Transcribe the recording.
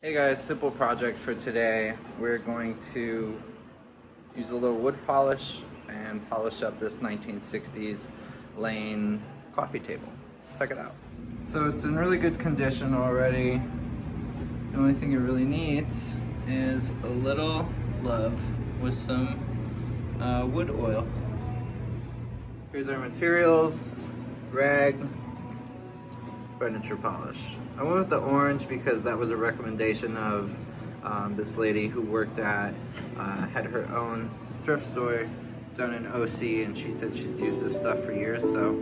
Hey guys, simple project for today. We're going to use a little wood polish and polish up this 1960s Lane coffee table. Check it out. So it's in really good condition already. The only thing it really needs is a little love with some wood oil. Here's our materials: rag, furniture polish. I went with the orange because that was a recommendation of this lady who worked at, had her own thrift store down in OC, and she said she's used this stuff for years, so